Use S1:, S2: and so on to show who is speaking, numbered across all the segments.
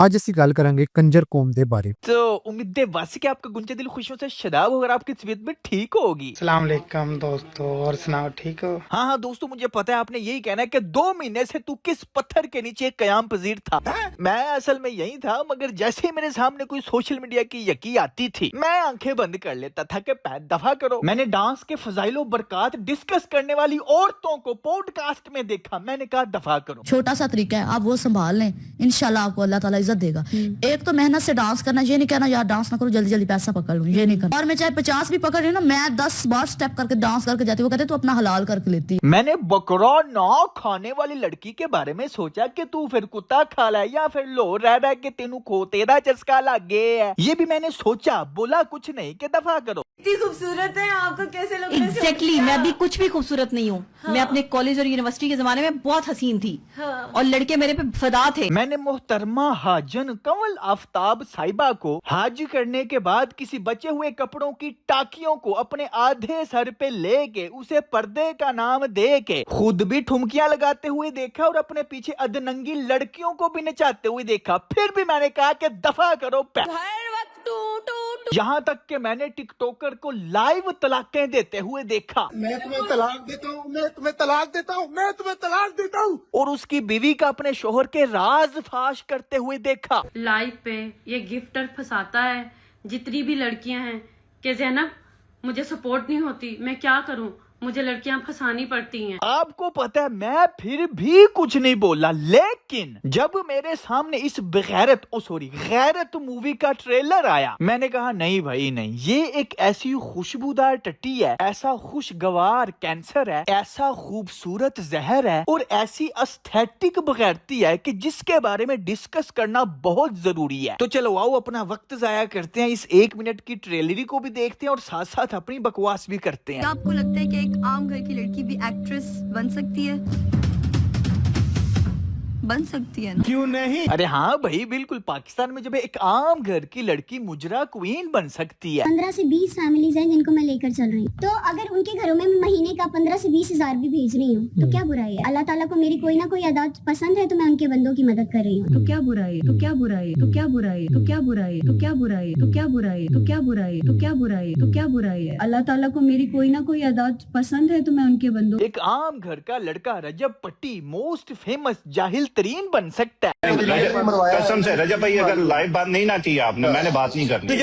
S1: ਅੱਜ ਅਸੀਂ ਗੱਲ ਕਰਾਂਗੇ ਕੰਜਰ ਕੌਮ ਦੇ ਬਾਰੇ।
S2: तो उम्मीद है बस कि आपका गुंजा दिल खुशियों से शदाब होकर आपकी तबीयत भी ठीक होगी।
S3: अस्सलाम वालेकुम दोस्तों, और सुनाओ ठीक हो?
S2: हाँ दोस्तों, मुझे पता है आपने यही कहना है कि 2 महीने से तू किस पत्थर के नीचे कयाम पजीर था। मैं असल में यही था, मगर जैसे ही मेरे सामने कोई सोशल मीडिया की यकी आती थी मैं आंखें बंद कर लेता था कि दफा करो। मैंने डांस के फजाइलो बरकात डिस्कस करने वाली औरतों को पॉडकास्ट में देखा, मैंने कहा दफा करो।
S4: छोटा सा तरीका है, आप वो संभाल लें, इंशाल्लाह आपको अल्लाह ताला इज्जत देगा। एक तो मेहनत से डांस करना, ये नहीं कहना यार डांस ना करो जल्दी जल्दी पैसा पकड़ लूं, ये नहीं करना। और मैं चाहे 50 भी पकड़ रही हूँ ना, मैं 10 बार स्टेप करके डांस करके जाती हूँ, वो कहते तू अपना हलाल करके लेती है।
S2: मैंने बकरा ना खाने वाली लड़की के बारे में सोचा कि तू फिर कुत्ता खा ला या फिर लो रह रहा कि तेनू खो तेरा चस्का लग गया है। ये भी मैंने सोचा, बोला कुछ नहीं कि दफा करो।
S5: इतनी खूबसूरत है, आपको कैसे लोग
S6: एग्जैक्टली मैं भी कुछ भी खूबसूरत नहीं हूँ। मैं अपने कॉलेज और यूनिवर्सिटी के जमाने में बहुत हसीन थी और लड़के मेरे पे फिदा थे।
S2: मैंने मोहतरमा हाजन कंवल आफ्ताब साहिबा को हाज करने के बाद किसी बचे हुए कपड़ों की टाकियों को अपने आधे सर पे लेके उसे पर्दे का नाम दे के खुद भी ठुमकियां लगाते हुए देखा और अपने पीछे अधनंगी लड़कियों को भी नचाते हुए देखा। फिर भी मैंने कहा कि दफा करो। यहाँ तक कि मैंने टिकटॉकर को लाइव तलाकें देते हुए देखा।
S7: मैं तुम्हें तलाक देता हूँ, मैं तुम्हें तलाक देता हूँ, मैं तुम्हें तलाक देता हूँ।
S2: और उसकी बीवी का अपने शोहर के राज फाश करते हुए देखा।
S8: लाइव पे ये गिफ्टर फंसाता है जितनी भी लड़कियां हैं कि ज़ैनब मुझे सपोर्ट नहीं होती, मैं क्या करूं, मुझे लड़कियां फंसानी पड़ती हैं।
S2: आपको पता है मैं फिर भी कुछ नहीं बोला, लेकिन जब मेरे सामने इस गैरत मूवी का ट्रेलर आया मैंने कहा नहीं भाई नहीं, ये एक ऐसी खुशबूदार टट्टी है, ऐसा खुशगवार कैंसर है, ऐसा खूबसूरत जहर है और ऐसी एस्थेटिक बगैरती है कि जिसके बारे में डिस्कस करना बहुत जरूरी है। तो चलो आओ अपना वक्त जाया करते हैं, इस 1 मिनट की ट्रेलर को भी देखते हैं और साथ साथ अपनी बकवास भी करते हैं।
S5: आपको लगता है कि एक आम घर की लड़की भी एक्ट्रेस बन सकती है? बन सकती है ना?
S7: क्यों नहीं?
S2: अरे हाँ भाई बिल्कुल, पाकिस्तान में जब एक आम घर की लड़की मुजरा क्वीन बन सकती है।
S9: 15 से 20 फैमिलीज हैं जिनको मैं लेकर चल रही हूँ, तो अगर उनके घरों में मैं महीने का 15 से 20 हजार भी भेज रही हूँ तो क्या बुराई है? अल्लाह ताला को मेरी कोई ना कोई अदा पसंद है तो मैं उनके बंदों की मदद कर रही हूँ, तो क्या बुराई? तो क्या बुराई? तो क्या बुराई? तो क्या बुराई? तो क्या बुराई? तो क्या बुराई? तो क्या बुराई? तो क्या बुराई? तो क्या बुराई है? अल्लाह ताला को मेरी कोई ना कोई अदा पसंद है तो मैं उनके बंदों।
S2: एक आम घर का लड़का रजब पट्टी मोस्ट फेमस जाहिल तरीन बन सकता है।
S10: कसम से रजब भाई, अगर लाइव बात नहीं ना की आपने, मैंने बात नहीं करनी।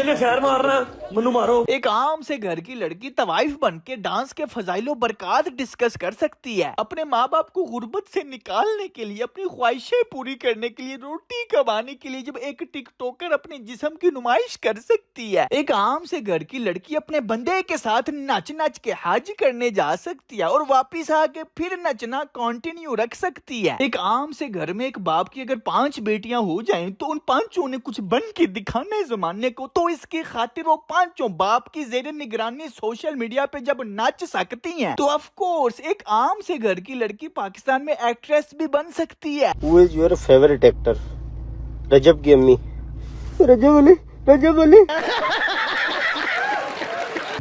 S2: एक आम से घर की लड़की तवाइफ बन के डांस के फजाइलो बरकात डिस्कस कर सकती है। अपने माँ बाप को गुर्बत से निकालने के लिए, अपनी ख्वाहिशें पूरी करने के लिए, रोटी कमाने के लिए जब एक टिकटॉकर अपने जिस्म की नुमाइश कर सकती है, एक आम से घर की लड़की अपने बंदे के साथ नच नच के हज करने जा सकती है और वापिस आके फिर नचना कंटिन्यू रख सकती है। एक आम से घर में एक बाप की अगर 5 बेटियां हो जाएं तो उन 5 ने कुछ बन के दिखाना है जमाने को, तो इसकी खातिर वो 5 बाप की जेर निगरानी सोशल मीडिया पे जब नाच सकती हैं तो ऑफ कोर्स एक आम से घर की लड़की पाकिस्तान में एक्ट्रेस भी बन सकती है।
S11: Who is your favorite actor? रजब की अम्मी। रजब अली।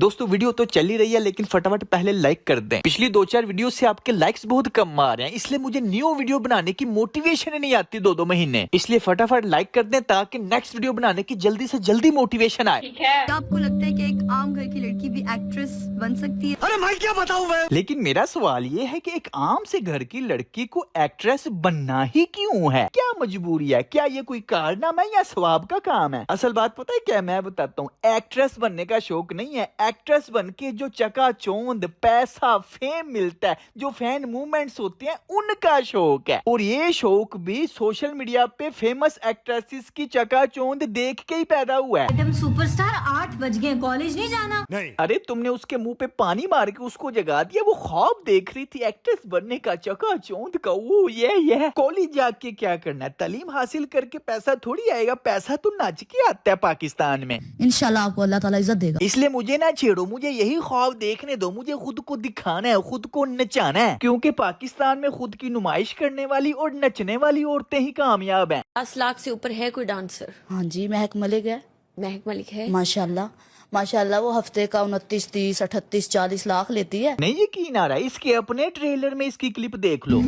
S2: दोस्तों वीडियो तो चल ही रही है लेकिन फटाफट पहले लाइक कर दें। पिछली 2-4 वीडियो से आपके लाइक्स बहुत कम आ रहे हैं, इसलिए मुझे न्यू वीडियो बनाने की मोटिवेशन नहीं आती 2-2 महीने, इसलिए फटाफट लाइक कर दें ताकि नेक्स्ट वीडियो बनाने की जल्दी से जल्दी मोटिवेशन आए।
S5: ठीक है। आपको लगता है कि एक आम घर की लड़की भी एक्ट्रेस बन सकती है?
S7: अरे मैं क्या बताऊँ मैं?
S2: लेकिन मेरा सवाल ये है कि एक आम से घर की लड़की को एक्ट्रेस बनना ही क्यों है? क्या मजबूरी है? क्या ये कोई कारनामा है या सवाब का काम है? असल बात पता है क्या, मैं बताता हूँ। एक्ट्रेस बनने का शौक नहीं है, एक्ट्रेस बनके जो चकाचौंध पैसा फेम मिलता है, जो फैन मूवमेंट्स होते हैं, उनका शौक है। और ये शौक भी सोशल मीडिया पे फेमस एक्ट्रेसेस की चकाचौंध देख के ही पैदा हुआ है।
S5: तुम सुपरस्टार, 8 बज गए, कॉलेज नहीं जाना?
S7: नहीं।
S2: अरे तुमने उसके मुंह पे पानी मार के उसको जगा दिया, वो ख्वाब देख रही थी एक्ट्रेस बनने का, चकाचौंध का। वो ये कॉलेज जाके क्या करना है? तालीम हासिल करके पैसा थोड़ी आएगा, पैसा तो नाच के आता है पाकिस्तान में।
S4: इंशाल्लाह आपको अल्लाह ताला इज्जत देगा।
S2: इसलिए मुझे ना छेड़ो, मुझे यही ख्वाब देखने दो, मुझे खुद को दिखाना है, खुद को नचाना है, क्योंकि पाकिस्तान में खुद की नुमाइश करने वाली और नचने वाली औरतें ही कामयाब हैं।
S6: 10 लाख से ऊपर है कोई डांसर?
S4: हाँ जी, महक मलिक है।
S6: महक मलिक है
S4: माशाल्लाह माशाल्लाह, वो हफ्ते का 29, 30, 38, 40 लाख लेती है।
S2: नहीं यकीन आ रहा है, इसके अपने ट्रेलर में इसकी क्लिप देख लो।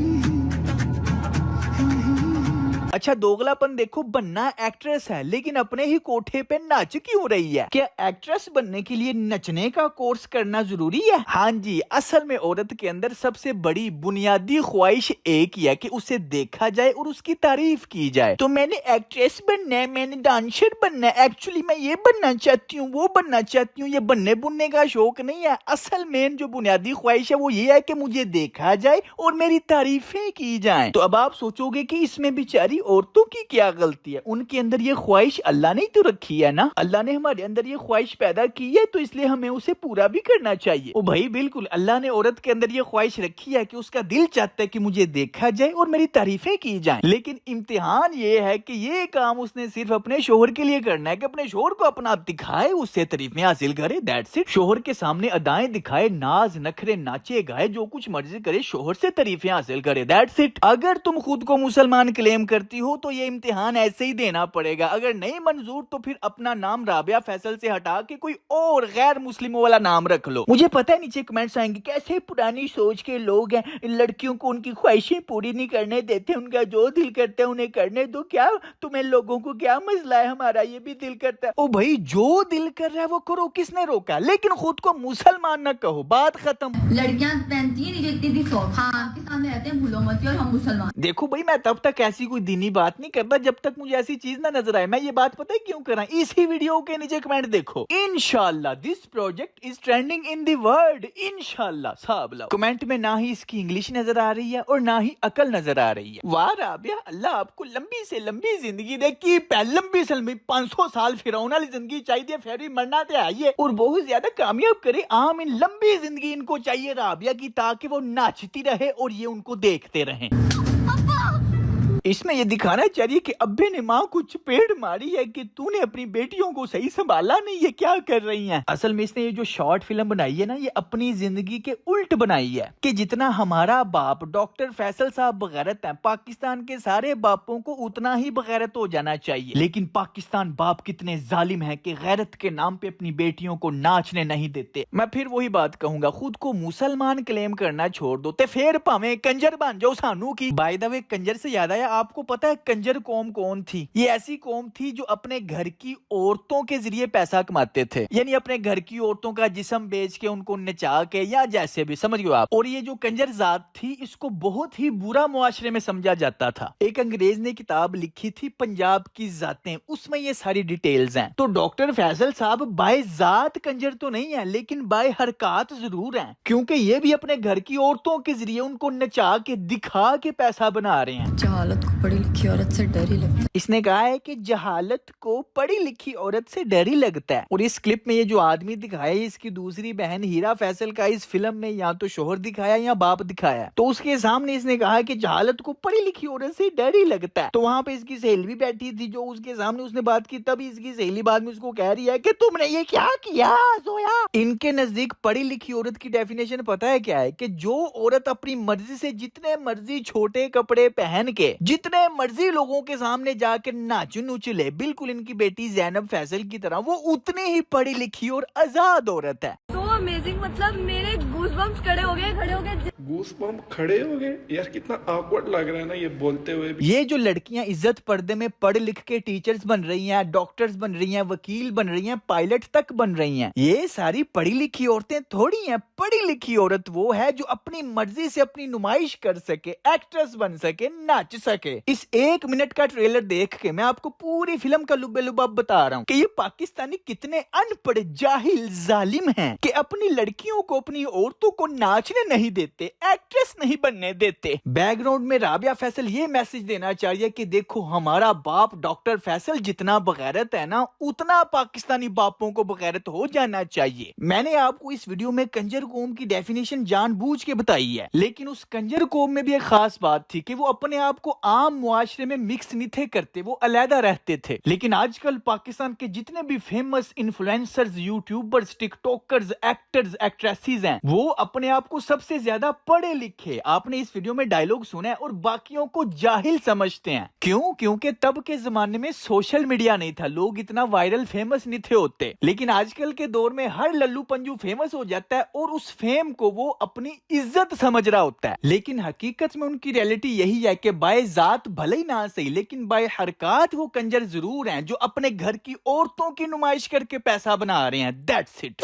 S2: अच्छा दोगलापन देखो, बनना एक्ट्रेस है लेकिन अपने ही कोठे पे नाच क्यों रही है? क्या एक्ट्रेस बनने के लिए नचने का कोर्स करना जरूरी है? हाँ जी, असल में औरत के अंदर सबसे बड़ी बुनियादी ख्वाहिश एक ही है कि उसे देखा जाए और उसकी तारीफ की जाए। तो मैंने एक्ट्रेस बनना है, मैंने डांसर बनना है, एक्चुअली मैं ये बनना चाहती हूँ, वो बनना चाहती हूँ। ये बनने बुनने का शौक नहीं है। असल में जो बुनियादी ख्वाहिश है वो ये है कि मुझे देखा जाए और मेरी तारीफें की जाएं। तो अब आप सोचोगे कि इसमें बेचारी औरतों की क्या गलती है? उनके अंदर ये ख्वाहिश अल्लाह ने तो रखी है ना। अल्लाह ने हमारे अंदर ये ख्वाहिश पैदा की है तो इसलिए हमें उसे पूरा भी करना चाहिए। ओ भाई बिल्कुल, अल्लाह ने औरत के अंदर ये ख्वाहिश रखी है कि उसका दिल चाहता है कि मुझे देखा जाए और मेरी तारीफें की जाएं। लेकिन इम्तिहान ये है कि ये काम उसने सिर्फ अपने शोहर के लिए करना है कि अपने शोहर को अपना दिखाए, उससे तारीफें हासिल करे, दैट्स इट। शोहर के सामने अदाएं दिखाए, नाज नखरे नाचे गाए, जो कुछ मर्जी करे, शोहर से तारीफें हासिल करे, दैट्स इट। अगर तुम खुद को मुसलमान क्लेम करती हो तो ये इम्तिहान ऐसे ही देना पड़ेगा। अगर नहीं मंजूर तो फिर अपना नाम राबिया फैसल से हटा के कोई और गैर मुस्लिमों वाला नाम रख लो। मुझे पता है नीचे कमेंट्स आएंगे कैसे पुरानी सोच के लोग हैं, लड़कियों को उनकी ख्वाहिशें पूरी नहीं करने देते, उनका जो दिल करता है उन्हें करने दो। क्या तुम्हें लोगों को क्या मसला है? हमारा ये भी दिल करता है। ओ भाई, जो दिल कर रहा है वो करो, किसने रोका? लेकिन खुद को मुसलमान न कहो, बात खत्म।
S5: लड़कियां पहनती हैं नीचे इतनी शौक, हाँ के सामने रहते हैं भूलो मत और हम मुसलमान।
S2: देखो भाई, मैं तब तक ऐसी कोई दीनी बात नहीं करता जब तक मुझे ऐसी चीज ना नजर आए। मैं ये बात पता है क्यों कर रहा हूं? इसी वीडियो के नीचे कमेंट देखो, इंशाल्लाह this project is trending in the world. इंशाल्लाह साहब लाओ। कमेंट में ना ही इसकी इंग्लिश नजर आ रही है और ना ही अकल नजर आ रही है। वाह राबिया, अल्लाह आपको लंबी से लंबी जिंदगी दे। की लंबी से लंबी 500 साल फिरौन वाली जिंदगी चाहिए, फिर भी मरना तो आइए और बहुत ज्यादा कामयाब करे। आम इन लंबी जिंदगी इनको चाहिए राबिया की, ताकि वो नाचती रहे और ये उनको देखते रहें। इसमें ये दिखाना चाहिए कि अब्बे ने माँ को चपेट मारी है कि तूने अपनी बेटियों को सही संभाला नहीं, ये क्या कर रही हैं। असल में इसने ये जो शॉर्ट फिल्म बनाई है ना, ये अपनी जिंदगी के उल्ट बनाई है कि जितना हमारा बाप डॉक्टर फैसल साहब बगैरत है, पाकिस्तान के सारे बापों को उतना ही बगैरत हो जाना चाहिए। लेकिन पाकिस्तान बाप कितने जालिम है कि गैरत के नाम पे अपनी बेटियों को नाचने नहीं देते। मैं फिर वही बात कहूंगा, खुद को मुसलमान क्लेम करना छोड़ दो ते फिर भावे कंजर बन जाओ सानू की। बाय द वे, कंजर से याद आया, आपको पता है कंजर कौम कौन थी? ये ऐसी कौम थी जो अपने घर की औरतों के जरिए पैसा कमाते थे, यानी अपने घर की औरतों का जिस्म बेच के उनको नचा के या जैसे भी, समझ गए आप। और ये जो कंजर जात थी, इसको बहुत ही बुरा मुआशरे में समझा जाता था। एक अंग्रेज ने किताब लिखी थी पंजाब की जातें, उसमें ये सारी डिटेल्स हैं। तो डॉक्टर फैसल साहब बाय जात कंजर तो नहीं है, लेकिन बाय हरकत जरूर हैं, क्योंकि ये भी अपने घर की औरतों के जरिए उनको नचा के दिखा के पैसा बना रहे हैं।
S5: जहालत को पढ़ी लिखी औरत से डर ही लगता है।
S2: इसने कहा है कि जहालत को पढ़ी लिखी औरत से डर ही लगता है। और इस क्लिप में ये जो आदमी दिखाया है, इसकी दूसरी बहन हीरा फैसल का इस फिल्म में या तो शोहर दिखाया या बाप दिखाया। तो उसके सामने इसने कहा कि जहालत को पढ़ी लिखी औरत से डर ही लगता है। तो वहां पे इसकी सहेली भी बैठी थी जो उसके सामने उसने बात की, तभी इसकी सहेली बाद में उसको कह रही है कि तुमने ये क्या किया जोया। इनके नजदीक पढ़ी लिखी औरत की डेफिनेशन पता है क्या है? कि जो औरत अपनी मर्जी से जितने मर्जी छोटे कपड़े पहन के जितने मर्जी लोगों के सामने जाकर नाच नूच ले, बिल्कुल इनकी बेटी ज़ैनब फैसल की तरह, वो उतनी ही पढ़ी लिखी और आजाद औरत है।
S5: तो अमेजिंग, मतलब मेरे गूज़बम्प्स खड़े हो गए।
S12: गूज़बम्प खड़े हो गए यार, कितना awkward लग रहा है ना ये बोलते हुए भी।
S2: ये जो लड़कियां इज्जत पर्दे में पढ़ लिख के टीचर्स बन रही हैं, डॉक्टर्स बन रही हैं, वकील बन रही हैं, पायलट तक बन रही हैं, ये सारी पढ़ी लिखी औरतें थोड़ी हैं। पढ़ी लिखी औरत वो है जो अपनी मर्जी से अपनी नुमाइश कर सके, एक्ट्रेस बन सके, नाच सके। इस 1 मिनट का ट्रेलर देख के मैं आपको पूरी फिल्म का लुब्बे-लुबाब बता रहा हूँ कि ये पाकिस्तानी कितने अनपढ़ जाहिल जालिम हैं कि अपनी लड़कियों को, अपनी औरतों को नाचने नहीं देते, एक्ट्रेस नहीं बनने देते। बैकग्राउंड में राबिया फैसल ये मैसेज देना चाहिए कि देखो, हमारा बाप डॉक्टर फैसल जितना बगैरत है ना, उतना पाकिस्तानी बापों को बगैरत हो जाना चाहिए। मैंने आपको इस वीडियो में कंजर कौम की डेफिनेशन जानबूझ के बताई है, लेकिन उस कंजर कौम में भी एक खास बात थी कि वो अपने आप को आम मुआशरे में मिक्स नहीं थे करते, वो अलहदा रहते थे। लेकिन आजकल पाकिस्तान के जितने भी famous influencers, YouTubers, TikTokers, actors, actors actresses हैं वो अपने आप को सबसे ज्यादा पढ़े लिखे, आपने इस वीडियो में डायलॉग सुना है, और बाकियों को जाहिल समझते हैं। क्यों? क्योंकि तब के जमाने में सोशल मीडिया नहीं था, लोग इतना वायरल फेमस नहीं थे होते। लेकिन आजकल के दौर में हर लल्लू पंजू फेमस हो जाता है और उस फेम को वो अपनी इज्जत समझ रहा होता है। लेकिन हकीकत में उनकी रियलिटी यही है कि बाय जात भले ही ना सही, लेकिन बाय हरकत वो कंजर जरूर हैं जो अपने घर की औरतों की नुमाइश करके पैसा बना रहे हैं। That's it.